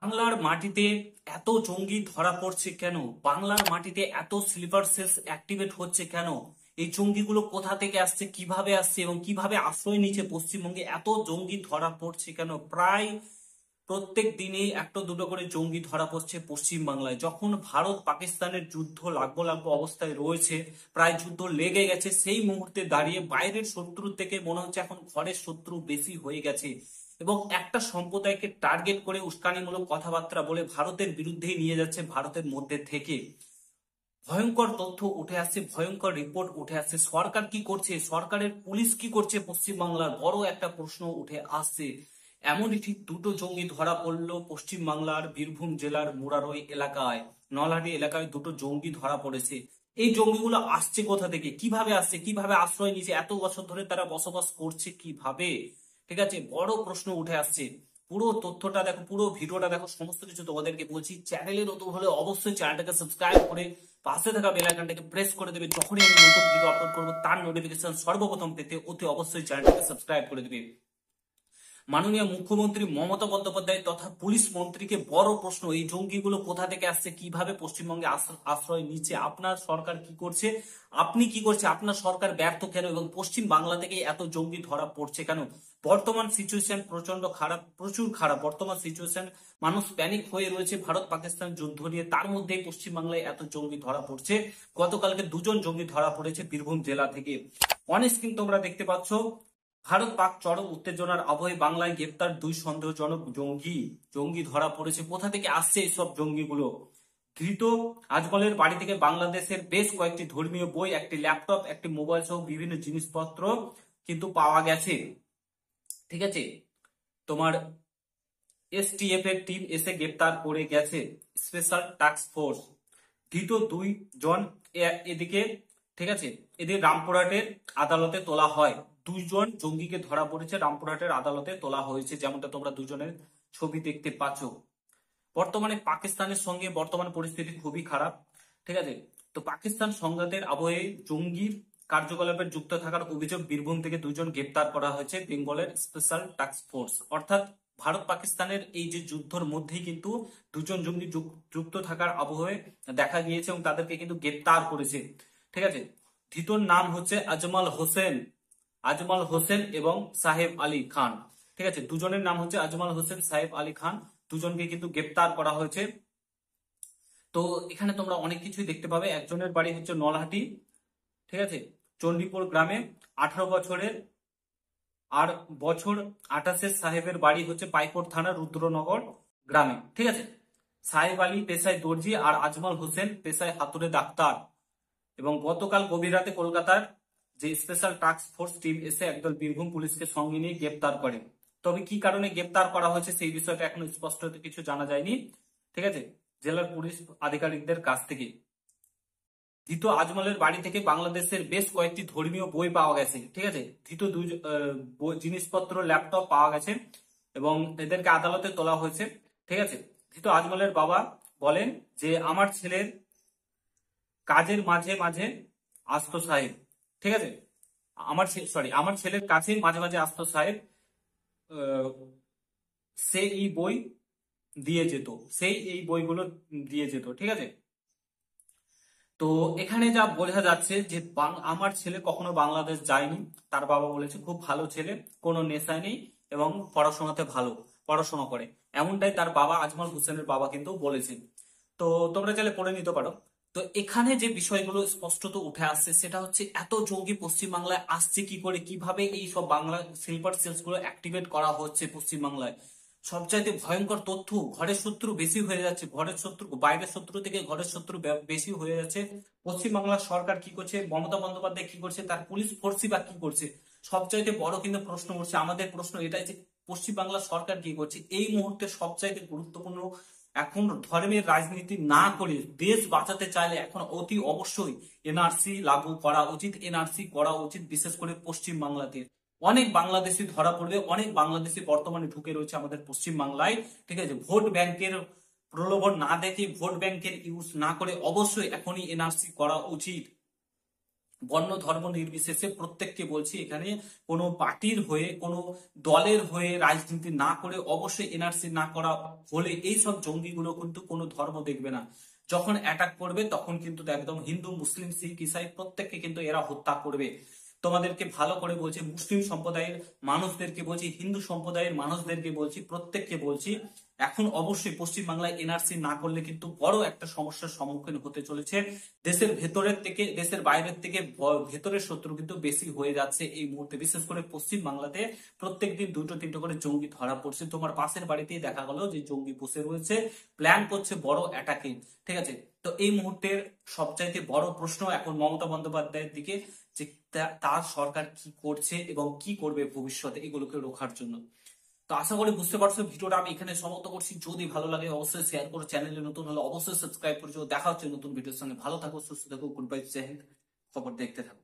বাংলার মাটিতে এত জঙ্গি ধরা পড়ছে কেন? বাংলার মাটিতে এত স্লিপার সেলস অ্যাক্টিভেট হচ্ছে কেন? এই জঙ্গিগুলো কোথা থেকে আসছে, কিভাবে আসছে এবং কিভাবে আশ্রয় নিচ্ছে পশ্চিমবঙ্গে? এত জঙ্গি ধরা পড়ছে কেন? প্রায় প্রত্যেক দিনেই একটা দুটো করে জঙ্গি ধরা পড়ছে পশ্চিম বাংলায়। যখন ভারত পাকিস্তানের যুদ্ধ লাগবো লাগবো অবস্থায় রয়েছে, প্রায় যুদ্ধ লেগে গেছে, সেই মুহূর্তে দাঁড়িয়ে বাইরের শত্রু থেকে মনে হচ্ছে এখন ঘরের শত্রু বেশি হয়ে গেছে এবং একটা সম্প্রদায়কে টার্গেট করে উস্কানিমূলক কথাবার্তা বলে ভারতের বিরুদ্ধেই নিয়ে যাচ্ছে। ভারতের মধ্যে থেকে ভয়ঙ্কর তথ্য উঠে আসছে, ভয়ঙ্কর রিপোর্ট উঠে আসছে। সরকার কি করছে, সরকারের পুলিশ কি করছে পশ্চিমবাংলার, বড় একটা প্রশ্ন উঠে আসছে। এমনই ঠিক দুটো জঙ্গি ধরা পড়লো পশ্চিম বাংলার বীরভূম জেলার মুরারই এলাকায়, নলহাটি এলাকায় দুটো জঙ্গি ধরা পড়েছে। এই জঙ্গিগুলো আসছে কোথা থেকে, কিভাবে আসছে, কিভাবে আশ্রয় নিয়েছে, এত বছর ধরে তারা বসবাস করছে কিভাবে? ঠিক আছে, বড় প্রশ্ন উঠে আসছে। পুরো তথ্যটা দেখো, পুরো ভিডিওটা দেখো, সমস্ত কিছু তোমাদেরকে বলছি। চ্যানেলে নতুন হলে অবশ্যই চ্যানেলটাকে সাবস্ক্রাইব করে পাশে থাকা বেল আইকনটাকে প্রেস করে দেবে। যখনই আমি নতুন ভিডিও আপলোড করবো তার নোটিফিকেশন সর্বপ্রথম পেতে অতি অবশ্যই চ্যানেলটাকে সাবস্ক্রাইব করে দেবে। মাননীয় মুখ্যমন্ত্রী মমতা বন্দ্যোপাধ্যায় তথা পুলিশ মন্ত্রীকে বড় প্রশ্ন, এই জঙ্গিগুলো কোথা থেকে আসছে, কিভাবে পশ্চিমবঙ্গে আশ্রয় নিচ্ছে? আপনার সরকার কি করছে, আপনি কি করছে? আপনার সরকার ব্যর্থ কেন এবং পশ্চিম বাংলা থেকে এত জঙ্গি ধরা পড়ছে কেন? বর্তমান সিচুয়েশন প্রচন্ড খারাপ, প্রচুর খারাপ বর্তমান সিচুয়েশন। মানুষ প্যানিক হয়ে রয়েছে ভারত পাকিস্তান যুদ্ধ নিয়ে, তার মধ্যেই পশ্চিমবাংলায় এত জঙ্গি ধরা পড়ছে। গতকালকে দুজন জঙ্গি ধরা পড়েছে বীরভূম জেলা থেকে। অন স্ক্রিন তোমরা দেখতে পাচ্ছ, ভারত পাক চরম উত্তেজনার আবহে বাংলায় গ্রেপ্তার দুই সন্দেহজনক জঙ্গি। জঙ্গি ধরা পড়েছে, কোথা থেকে আসছে এইসব জঙ্গিগুলো? ধৃত আজমলের বাড়ি থেকে বাংলাদেশের বেশ কয়েকটি ধর্মীয় বই, একটি ল্যাপটপ, একটি মোবাইল সহ বিভিন্ন জিনিসপত্র কিন্তু পাওয়া গেছে। ঠিক আছে, তোমার এসটিএফ এর টিম এসে গ্রেপ্তার করে গেছে, স্পেশাল টাস্ক ফোর্স। ধৃত দুই জন এদিকে, ঠিক আছে, এদের রামপুরহাটের আদালতে তোলা হয়। দুইজন জঙ্গিকে ধরা পড়েছে, রামপুরহাটের আদালতে তোলা হয়েছে, যেমনটা তোমরা দুজনের ছবি দেখতে পাচ্ছ। বর্তমানে পাকিস্তানের সঙ্গে বর্তমান পরিস্থিতি খুবই খারাপ। ঠিক আছে, তো পাকিস্তান সংঘাতের আবহে জঙ্গির কার্যকলাপে যুক্ত থাকার অভিযোগ বীরভূম থেকে দুজন গ্রেপ্তার করা হয়েছে বেঙ্গলের স্পেশাল টাস্ক ফোর্স। অর্থাৎ ভারত পাকিস্তানের এই যে যুদ্ধের মধ্যেই কিন্তু দুজন জঙ্গি যুক্ত থাকার আবহে দেখা গিয়েছে এবং তাদেরকে কিন্তু গ্রেপ্তার করেছে। ঠিক আছে, ধৃতর নাম হচ্ছে আজমল হোসেন, আজমল হোসেন এবং সাহেব আলী খান। ঠিক আছে, দুজনের নাম হচ্ছে আজমল হোসেন, সাহেব আলী খান। দুজনকে কিন্তু গ্রেপ্তার করা হয়েছে। তো এখানে তোমরা অনেক কিছুই দেখতে পাবে। একজনের বাড়ি হচ্ছে নলহাটি, ঠিক আছে, চণ্ডীপুর গ্রামে, 18 বছরের, আর বছর 28 সাহেবের বাড়ি হচ্ছে পাইকোট থানা রুদ্রনগর গ্রামে। ঠিক আছে, সাহেব আলী পেশায় দর্জি আর আজমল হোসেন পেশায় হাতুড়ে ডাক্তার। এবং গতকাল গভীর রাতে কলকাতার যে স্পেশাল টাস্ক ফোর্স টিম এসে একদল বীরভূম পুলিশকে সঙ্গে নিয়ে গ্রেপ্তার করে। তবে কি কারণে গ্রেপ্তার করা হয়েছে সেই বিষয়টা এখনো স্পষ্ট কিছু জানা যায়নি। ঠিক আছে, জেলার পুলিশ আধিকারিকদের কাছ থেকে। ধৃত আজমলের বাড়ি থেকে বাংলাদেশের বেশ কয়েকটি ধর্মীয় বই পাওয়া গেছে। ঠিক আছে, ধৃত দুই জিনিসপত্র, ল্যাপটপ পাওয়া গেছে এবং এদেরকে আদালতে তোলা হয়েছে। ঠিক আছে, ধৃত আজমলের বাবা বলেন যে আমার ছেলের কাজের মাঝে মাঝে আসতো সাহেব। ঠিক আছে, আমার ছেলের কাছে মাঝে মাঝে আসতো সাহেব, আহ, সে এই বই দিয়ে যেত, সেই এই বইগুলো দিয়ে যেত। ঠিক আছে, তো এখানে যা বোঝা যাচ্ছে যে আমার ছেলে কখনো বাংলাদেশ যায়নি। তার বাবা বলেছে খুব ভালো ছেলে, কোনো নেশায় নেই এবং পড়াশোনাতে ভালো, পড়াশোনা করে, এমনটাই তার বাবা আজমল হোসেনের বাবা কিন্তু বলেছেন। তো তোমরা চাইলে পড়ে নিতে পারো। তো এখানে যে বিষয়গুলো স্পষ্টত উঠে আসছে সেটা হচ্ছে এত জঙ্গি পশ্চিমবাংলায় আসছে কি করে, কিভাবে এই সব বাংলা স্লিপার সেলস গুলো অ্যাক্টিভেট করা হচ্ছে পশ্চিমবাংলায়। সবচাইতে ভয়ঙ্কর তথ্য, ঘরের শত্রু বেশি হয়ে যাচ্ছে, ঘরের শত্রু বাইরের শত্রু থেকে ঘরের শত্রু বেশি হয়ে যাচ্ছে। পশ্চিমবাংলার সরকার কি করছে, মমতা বন্দ্যোপাধ্যায় কি করছে, তার পুলিশ ফোর্সই বা কি করছে? সবচাইতে বড় কিন্তু প্রশ্ন উঠছে, আমাদের প্রশ্ন এটাই যে পশ্চিমবাংলার সরকার কি করছে এই মুহূর্তে? সবচাইতে গুরুত্বপূর্ণ, এখন ধর্মের রাজনীতি না করে দেশ বাঁচাতে চাইলে এখন অতি অবশ্যই এনআরসি লাগু করা উচিত, এনআরসি করা উচিত, বিশেষ করে পশ্চিম বাংলাতে। অনেক বাংলাদেশি ধরা পড়বে, অনেক বাংলাদেশি বর্তমানে ঢুকে রয়েছে আমাদের পশ্চিম বাংলায়। ঠিক আছে, ভোট ব্যাংকের প্রলোভন না দেখে, ভোট ব্যাংকের ইউজ না করে অবশ্যই এখনই এনআরসি করা উচিত। বর্ণ ধর্ম নির্বিশেষে প্রত্যেককে বলছি, এখানে কোনো পার্টির হয়ে কোনো দলের হয়ে রাজনীতি না করে অবশ্যই এনআরসি না করা হলে এইসব জঙ্গিগুলো কিন্তু কোনো ধর্ম দেখবে না। যখন অ্যাটাক করবে তখন কিন্তু একদম হিন্দু মুসলিম শিখ ইসাই প্রত্যেককে কিন্তু এরা হত্যা করবে। তোমাদেরকে ভালো করে বলছি, মুসলিম সম্প্রদায়ের মানুষদেরকে বলছি, হিন্দু সম্প্রদায়ের মানুষদেরকে বলছি, প্রত্যেককে বলছি, এখন অবশ্যই পশ্চিমবাংলায় এনআরসি না করলে কিন্তু বড় একটা সমস্যার সম্মুখীন হতে চলেছে। দেশের ভেতরের থেকে দেশের বাইরের থেকে ভেতরের শত্রু কিন্তু বেশি হয়ে যাচ্ছে এই মুহূর্তে। বিশেষ করে পশ্চিম বাংলাতে প্রত্যেকদিন দুটো তিনটো করে জঙ্গি ধরা পড়ছে। তোমার পাশের বাড়িতেই দেখা গেল যে জঙ্গি বসে রয়েছে, প্ল্যান করছে বড় অ্যাটাকে। ঠিক আছে, তো এই মুহূর্তের সবচাইতে বড় প্রশ্ন এখন মমতা বন্দ্যোপাধ্যায়ের দিকে, যে তার সরকার কি করছে এবং কি করবে ভবিষ্যতে এগুলোকে রোখার জন্য। তো আশা করি বুঝতে পারছো, ভিডিওটা আমি এখানে সমাপ্ত করছি। যদি ভালো লাগে অবশ্যই শেয়ার করো, চ্যানেলে নতুন হলে অবশ্যই সাবস্ক্রাইব করছো। দেখা হচ্ছে নতুন ভিডিওর সঙ্গে। ভালো থাকো, সুস্থ থাকো, গুড বাই, জয় হিন্দ। খবর দেখতে থাকো।